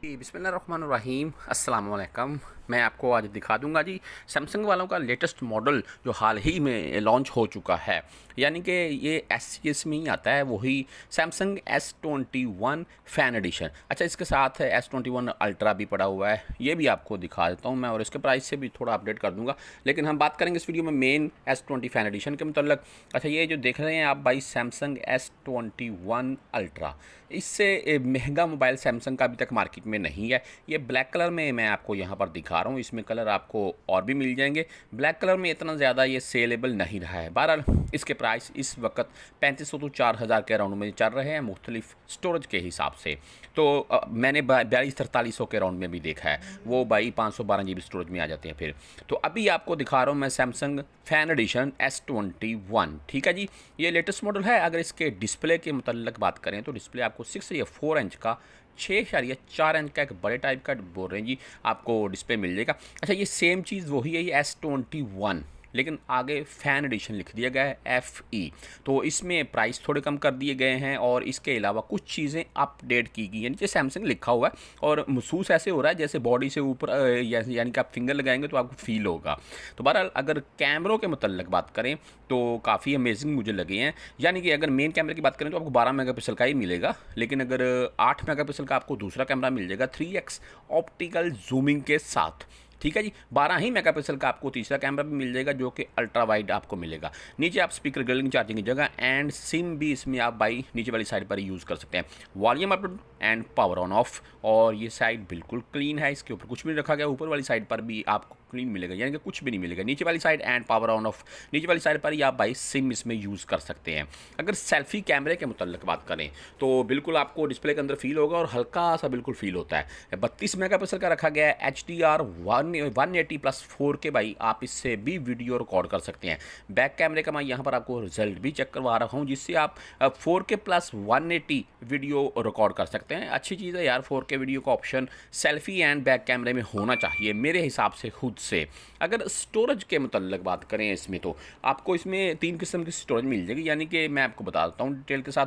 जी बिस्मिल्लाहिर्रहमानिर्रहीम अस्सलाम वालेकुम। मैं आपको आज दिखा दूंगा जी सैमसंग वालों का लेटेस्ट मॉडल जो हाल ही में लॉन्च हो चुका है, यानी कि ये एस में ही आता है, वही सैमसंग S21 फ़ैन एडिशन। अच्छा, इसके साथ S21 अल्ट्रा भी पड़ा हुआ है, ये भी आपको दिखा देता हूँ मैं, और इसके प्राइस से भी थोड़ा अपडेट कर दूंगा। लेकिन हम बात करेंगे इस वीडियो में मेन S20 फ़ैन एडिशन के मतलब। अच्छा, ये जो देख रहे हैं आप भाई सैमसंग S21 अल्ट्रा, इससे महंगा मोबाइल सैमसंग का अभी तक मार्केट में नहीं है। ये ब्लैक कलर में मैं आपको यहाँ पर दिखा रहा हूँ, इसमें कलर आपको और भी मिल जाएंगे। ब्लैक कलर में इतना ज़्यादा ये सेलेबल नहीं रहा है। बहरहाल इसके प्राइस इस वक्त 3500 तो 4000 के राउंड में चल रहे हैं मुख्तलिफ स्टोरेज के हिसाब से। तो मैंने 42-4300 के राउंड में भी देखा है, वो भाई 512 GB स्टोरेज में आ जाते हैं फिर। तो अभी आपको दिखा रहा हूँ मैं सैमसंग फ़ैन एडिशन S21, ठीक है जी। ये लेटेस्ट मॉडल है। अगर इसके डिस्प्ले के मतलब बात करें तो डिस्प्ले आपको 6 या 4 इंच का, 6.4 इंच का एक बड़े टाइप का बोल रहे हैं जी, आपको डिस्प्ले मिल जाएगा। अच्छा, ये सेम चीज़ वही है, ये S21, लेकिन आगे फ़ैन एडिशन लिख दिया गया है FE। तो इसमें प्राइस थोड़े कम कर दिए गए हैं और इसके अलावा कुछ चीज़ें अपडेट की गई हैं। नीचे सैमसंग लिखा हुआ है और महसूस ऐसे हो रहा है जैसे बॉडी से ऊपर यानी कि आप फिंगर लगाएंगे तो आपको फील होगा। तो बहरहाल अगर कैमरों के मतलब बात करें तो काफ़ी अमेजिंग मुझे लगे हैं। यानी कि अगर मेन कैमरे की बात करें तो आपको 12 मेगापिक्सल का ही मिलेगा, लेकिन अगर 8 मेगापिक्सल का आपको दूसरा कैमरा मिल जाएगा 3x ऑप्टिकल जूमिंग के साथ, ठीक है जी। 12 ही मेगापिक्सल का आपको तीसरा कैमरा भी मिल जाएगा जो कि अल्ट्रा वाइड आपको मिलेगा। नीचे आप स्पीकर ग्रिलिंग चार्जिंग की जगह एंड सिम भी इसमें आप बाई नीचे वाली साइड पर यूज़ कर सकते हैं। Volume up and power on off, और ये साइड बिल्कुल क्लीन है, इसके ऊपर कुछ भी नहीं रखा गया। ऊपर वाली साइड पर भी आपको क्लीन मिलेगा, यानी कि कुछ भी नहीं मिलेगा। नीचे वाली side and power on off, नीचे वाली साइड पर ही आप बाई सिम इसमें यूज़ कर सकते हैं। अगर सेल्फी कैमरे के मतलब बात करें तो बिल्कुल आपको डिस्प्ले के अंदर फील होगा और हल्का सा बिल्कुल फील होता है। 32 मेगापिक्सल का रखा गया है, HDR 180+4K भाई, आप इससे भी वीडियो रिकॉर्ड कर सकते हैं। बैक कैमरे का मैं यहाँ पर आपको रिजल्ट भी चेक करवा रहा हूँ, जिससे आप 4K+180 वीडियो रिकॉर्ड कर सकते हैं। अच्छी चीज़ है यार, 4K वीडियो का ऑप्शन सेल्फी एंड बैक कैमरे में होना चाहिए मेरे हिसाब से खुद से। अगर स्टोरेज के मतलब बात करें इसमें तो आपको इसमें 3 किस्म की स्टोरेज मिल जाएगी, यानी कि मैं आपको बता देता हूँ डिटेल के साथ।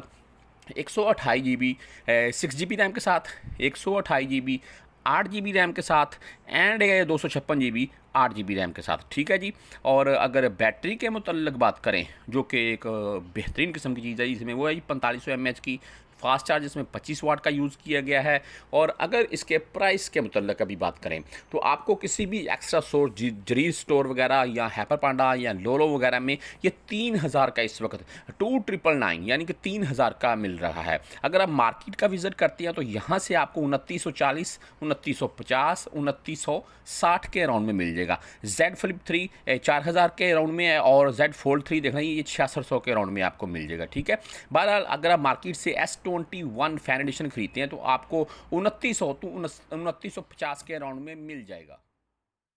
128 GB 6 GB रैम के साथ, 128 GB 8 GB रैम के साथ, एंड 256 GB 8 GB रैम के साथ, ठीक है जी। और अगर बैटरी के मतलब बात करें जो कि एक बेहतरीन किस्म की चीज़ है, इसमें वो है 4500 mAh की फास्ट चार्ज, इसमें 25 वाट का यूज़ किया गया है। और अगर इसके प्राइस के मतलब अभी बात करें तो आपको किसी भी एक्स्ट्रा स्टोर जरीर स्टोर वगैरह या हैपर पांडा या लोलो वगैरह में ये 3000 का इस वक्त 2999 यानी कि 3000 का मिल रहा है। अगर आप मार्केट का विजिट करते हैं तो यहाँ से आपको 2940, 2950, 2960 के राउंड में मिल जाएगा। Z Flip 3 4000 के राउंड में है, और Z Fold 3 देख रहे हैं ये 6600 के राउंड में आपको मिल जाएगा, ठीक है। बहरहाल अगर आप मार्केट से S21 फ़ैन एडिशन खरीदते हैं तो आपको 2900 तो 2950 के राउंड में मिल जाएगा।